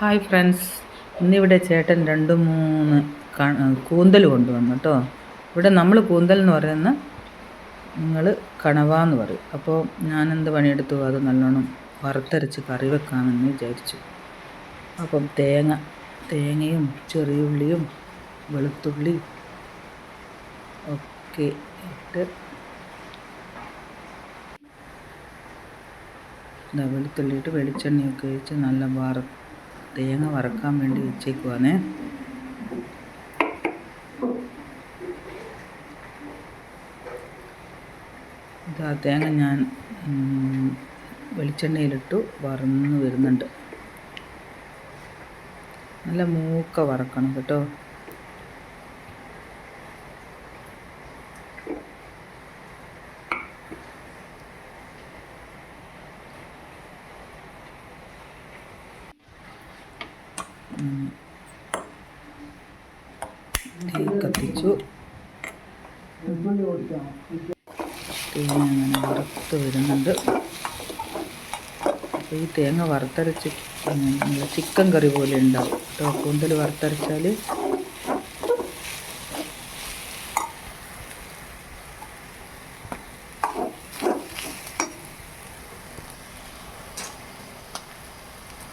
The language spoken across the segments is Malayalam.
ഹായ് ഫ്രണ്ട്സ്, ഇന്നിവിടെ ചേട്ടൻ 2-3 കൂന്തൽ കൊണ്ടുവന്നു കേട്ടോ. ഇവിടെ നമ്മൾ കൂന്തൽ എന്ന് പറയുന്ന, നിങ്ങൾ കണവ എന്ന് പറയും. അപ്പോൾ ഞാനെന്ത് പണിയെടുത്തു, അത് നല്ലോണം വറുത്തരച്ച് കറി വെക്കാമെന്ന് വിചാരിച്ചു. അപ്പം തേങ്ങയും ചെറിയുള്ളിയും വെളുത്തുള്ളി ഒക്കെ ഇട്ട് വെളുത്തുള്ളി ഇട്ട് വെളിച്ചെണ്ണയൊക്കെ ഒഴിച്ച് നല്ല തേങ്ങ വറക്കാൻ വേണ്ടി വെച്ചേക്കുവാണേ. ആ തേങ്ങ ഞാൻ വെളിച്ചെണ്ണയിലിട്ടു വറന്ന് വരുന്നുണ്ട്. നല്ല മൂക്ക വറക്കണം കേട്ടോ. തീ കത്തിച്ചു. തേങ്ങ അങ്ങനെ വറുത്ത് വരുന്നുണ്ട്. അപ്പോൾ ഈ തേങ്ങ വറുത്തരച്ച് നല്ല ചിക്കൻ കറി പോലെ ഉണ്ടാവും കേട്ടോ. കൂന്തൽ വറുത്തരച്ചാൽ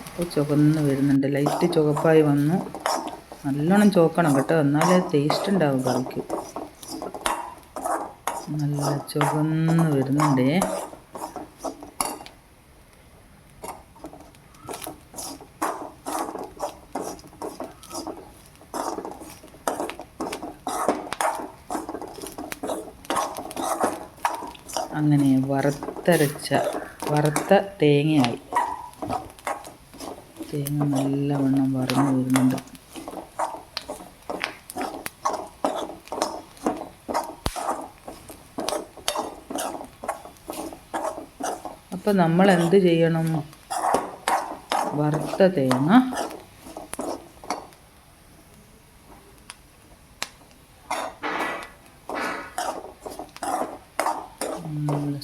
അപ്പോൾ ചുവന്ന് വരുന്നുണ്ട്. ലൈറ്റ് ചുവപ്പായി വന്നു. നല്ലോണം ചോക്കണം കേട്ടോ, എന്നാലേ ടേസ്റ്റ് ഉണ്ടാവും കറിക്ക്. നല്ല ചുവന്ന് വരുന്നുണ്ടേ. അങ്ങനെ വറുത്ത തേങ്ങയായി. തേങ്ങ നല്ലവണ്ണം വറന്ന് വരുന്നുണ്ട്. അപ്പോൾ നമ്മൾ എന്ത് ചെയ്യണം? വറുത്ത തേങ്ങ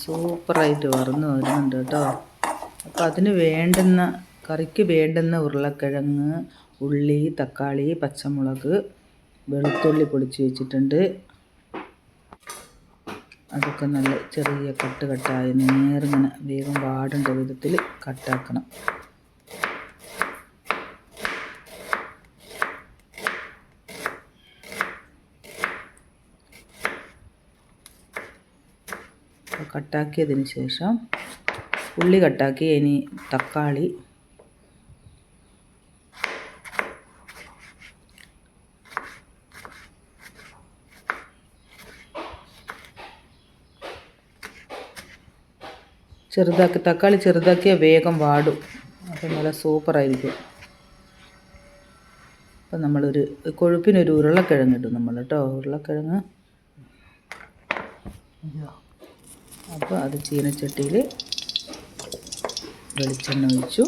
സൂപ്പറായിട്ട് വറന്ന് വരുന്നുണ്ട് കേട്ടോ. അപ്പോൾ അതിന് കറിക്ക് വേണ്ടുന്ന ഉരുളക്കിഴങ്ങ്, ഉള്ളി, തക്കാളി, പച്ചമുളക്, വെളുത്തുള്ളി പൊടിച്ച് വെച്ചിട്ടുണ്ട്. അതൊക്കെ നല്ല ചെറിയ കട്ടായി നേരിങ്ങനെ വേഗം വാടേണ്ട വിധത്തിൽ കട്ടാക്കണം. കട്ടാക്കിയതിന് ശേഷം ഉള്ളി കട്ടാക്കി, ഇനി തക്കാളി, തക്കാളി ചെറുതാക്കിയാൽ വേഗം വാടും. അപ്പം നല്ല സൂപ്പറായിരിക്കും. അപ്പം നമ്മളൊരു കൊഴുപ്പിനൊരു ഉരുളക്കിഴങ്ങ് ഇടും നമ്മൾ കേട്ടോ. ഉരുളക്കിഴങ്ങ് അപ്പോൾ അത് ചീനച്ചട്ടിയിൽ വെളിച്ചെണ്ണ ഒഴിച്ചു.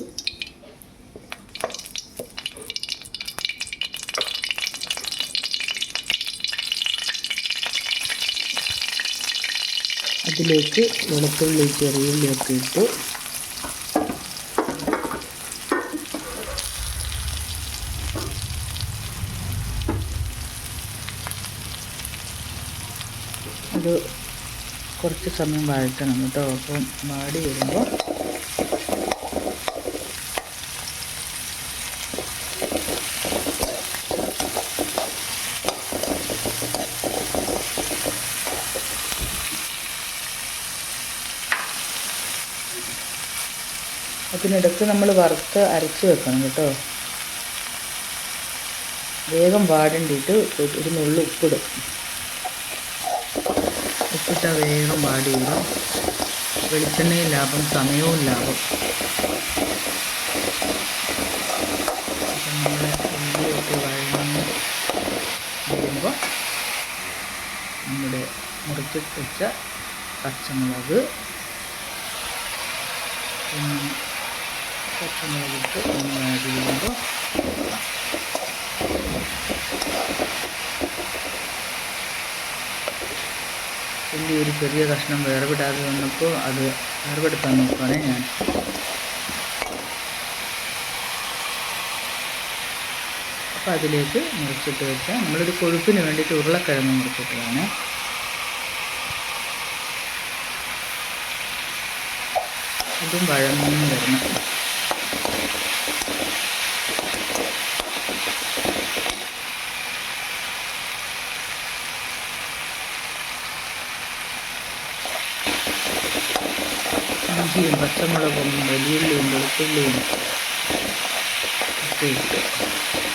അതിലേക്ക് വെളുത്തുള്ളി ചെറിയുള്ളിയൊക്കെ ഇട്ടു. അത് കുറച്ച് സമയം വഴറ്റണം കേട്ടോ. അപ്പം വാടി വരുമ്പോൾ അതിനിടയ്ക്ക് നമ്മൾ വറുത്ത് അരച്ച് വെക്കണം കേട്ടോ. വേഗം വാടേണ്ടിയിട്ട് ഒരു നുള്ളു ഉപ്പിടും. ഉപ്പിട്ടാൽ വേഗം വാടി വരും. വെളിച്ചെണ്ണയും ലാഭം, സമയവും ലാഭം. അപ്പം നമ്മൾ ഉള്ളിയൊക്കെ വഴന്ന് വരുമ്പോൾ നമ്മുടെ മുറിച്ചിട്ട് വെച്ച പച്ചമുളക് പച്ചമുളകിട്ട് ഒന്ന് വാടി വരുമ്പോൾ ഉള്ളി ഒരു ചെറിയ കഷ്ണം വേർവിടാതെ വന്നപ്പോൾ അത് വേർപെടുത്താൻ നോക്കുകയാണെ ഞാൻ. അപ്പോൾ അതിലേക്ക് മുറിച്ചിട്ട് വെച്ചാൽ നമ്മളൊരു കൊഴുപ്പിന് വേണ്ടിയിട്ട് ഉരുളക്കിഴങ്ങ് മുറിച്ചിട്ടതാണ്. ഇതും വഴങ്ങി വരണം. ഇഞ്ചിയും പച്ചമുളകും വലിയുള്ളിയും വെളുത്തുള്ളിയും ഒക്കെ ഇട്ട്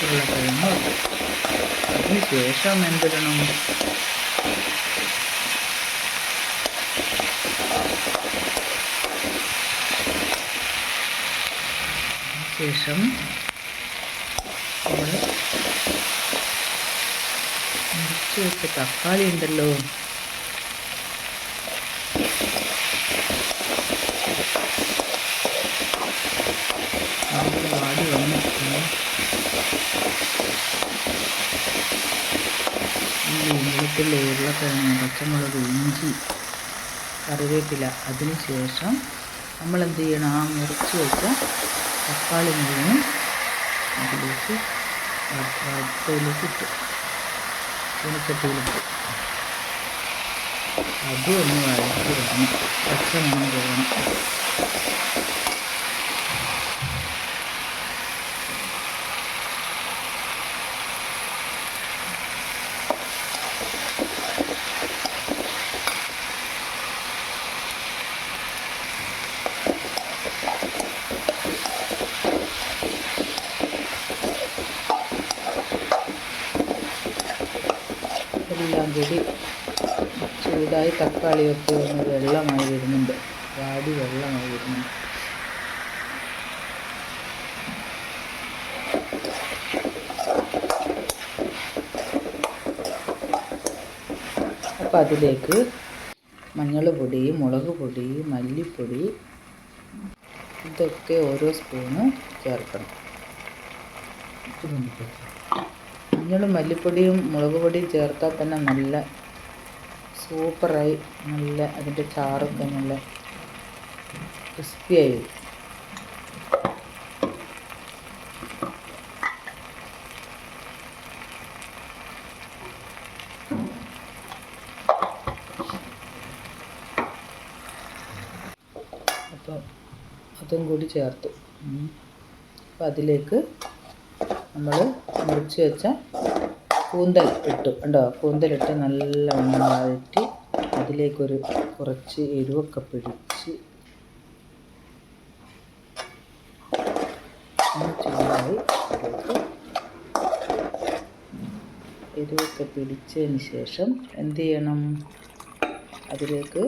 ഉരുളക്കിഴങ്ങ് വെക്കും. അതിന് ശേഷം എന്തിടണം? ശേഷം നമ്മൾ മുറിച്ച് വെച്ച തക്കാളി ഉണ്ടല്ലോ, വാടി വന്നു. വെളുത്തുള്ളി, ഉരുളക്കിഴങ്ങ്, പച്ചമുളക്, ഇഞ്ചി, കറിവേപ്പില. അതിന് ശേഷം നമ്മളെന്ത് ചെയ്യണം? ആ മുറിച്ച് വെച്ച തക്കാളി മുഴുവൻ അതിലേക്ക് അടുപ്പയിലേക്ക് ഇട്ട് ചീനച്ചട്ടിയിലിട്ട് അതും ഒന്ന് വഴറ്റി വരണം. പച്ചമണം പോകണം. എല്ലാം കൂടി ചൂടായി തക്കാളിയൊക്കെ ഒന്ന് വെള്ളമായി വരുന്നുണ്ട്, വാടി വെള്ളമായി വരുന്നുണ്ട്. അപ്പം അതിലേക്ക് മഞ്ഞൾ പൊടി, മുളക് പൊടി, മല്ലിപ്പൊടി ഇതൊക്കെ ഓരോ സ്പൂണ് ചേർക്കണം. മഞ്ഞളും മല്ലിപ്പൊടിയും മുളക് പൊടിയും ചേർത്താൽ തന്നെ നല്ല സൂപ്പറായി, നല്ല അതിൻ്റെ ചാറൊക്കെ നല്ല ക്രിസ്പിയായി വരും. അപ്പോൾ അതും കൂടി ചേർത്തു. അപ്പോൾ അതിലേക്ക് നമ്മൾ മുറിച്ച് വെച്ച കൂന്തൽ ഇട്ടു. ഉണ്ടോ? കൂന്തലിട്ട് നല്ലവണ്ണം വഴറ്റി അതിലേക്കൊരു കുറച്ച് എരിവൊക്കെ പിടിച്ച് ചൂടായി എരിവൊക്കെ പിടിച്ചതിന് ശേഷം എന്ത് ചെയ്യണം? അതിലേക്ക്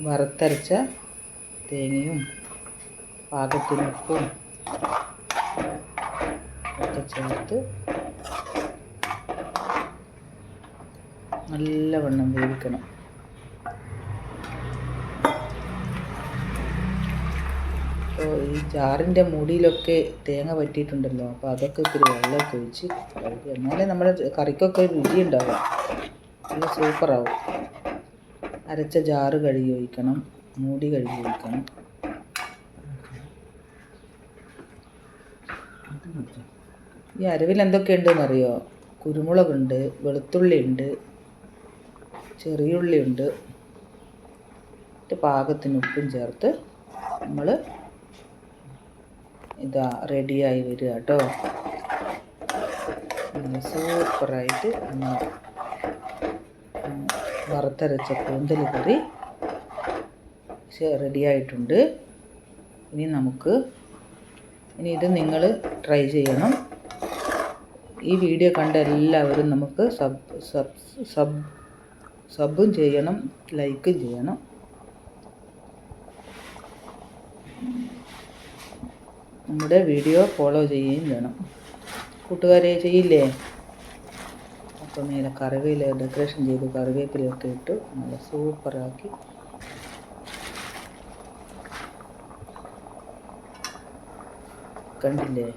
വറുത്തരച്ച തേങ്ങയും പാകത്തിനുപ്പും ഒക്കെ ചേർത്ത് നല്ലവണ്ണം വേവിക്കണം. അപ്പോൾ ഈ ജാറിൻ്റെ മൂടിയിലൊക്കെ തേങ്ങ പറ്റിയിട്ടുണ്ടല്ലോ, അപ്പോൾ അതൊക്കെ ഇത്തിരി വെള്ളമൊക്കെ ഒഴിച്ച് കഴിക്കുക. എന്നാലേ നമ്മുടെ കറിക്കൊക്കെ രുചി ഉണ്ടാവും, നല്ല സൂപ്പറാവും. അരച്ച ജാറ് കഴുകി ഒഴിക്കണം, മൂടി കഴുകി ഒഴിക്കണം. ഈ അരവിൽ എന്തൊക്കെയുണ്ടെന്നറിയോ? കുരുമുളകുണ്ട്, വെളുത്തുള്ളിയുണ്ട്, ചെറിയുള്ളിയുണ്ട്. പാകത്തിന് ഉപ്പും ചേർത്ത് നമ്മൾ ഇതാ റെഡിയായി വരിക കേട്ടോ. സൂപ്പറായിട്ട് വറുത്തരച്ച കൂന്തൽ കറി റെഡിയായിട്ടുണ്ട്. ഇനി ഇത് നിങ്ങൾ ട്രൈ ചെയ്യണം. ഈ വീഡിയോ കണ്ട എല്ലാവരും നമുക്ക് സബും ചെയ്യണം, ലൈക്കും ചെയ്യണം. നമ്മുടെ വീഡിയോ ഫോളോ ചെയ്യുകയും വേണം. കൂട്ടുകാരെ ചെയ്യില്ലേ? അപ്പോൾ മേലെ കറിവേപ്പില ഡെക്കറേഷൻ ചെയ്ത് കറിവേപ്പിലയൊക്കെ ഇട്ട് നല്ല സൂപ്പറാക്കി കണ്ടില്ലേ?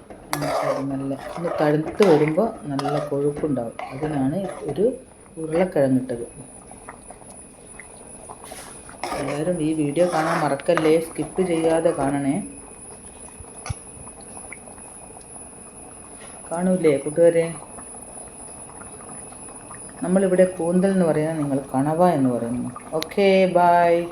നല്ല ഒന്ന് തണുത്ത് വരുമ്പോൾ നല്ല കൊഴുപ്പുണ്ടാവും. അതിനാണ് ഒരു ഉരുളക്കിഴങ്ങിട്ടത്. എല്ലാവരും ഈ വീഡിയോ കാണാൻ മറക്കല്ലേ, സ്കിപ്പ് ചെയ്യാതെ കാണണേ. കാണൂലേ കൂട്ടുകാരെ? നമ്മളിവിടെ കൂന്തൽ എന്ന് പറയുന്നത്, നിങ്ങൾ കണവ എന്ന് പറയുന്നു. Okay, by.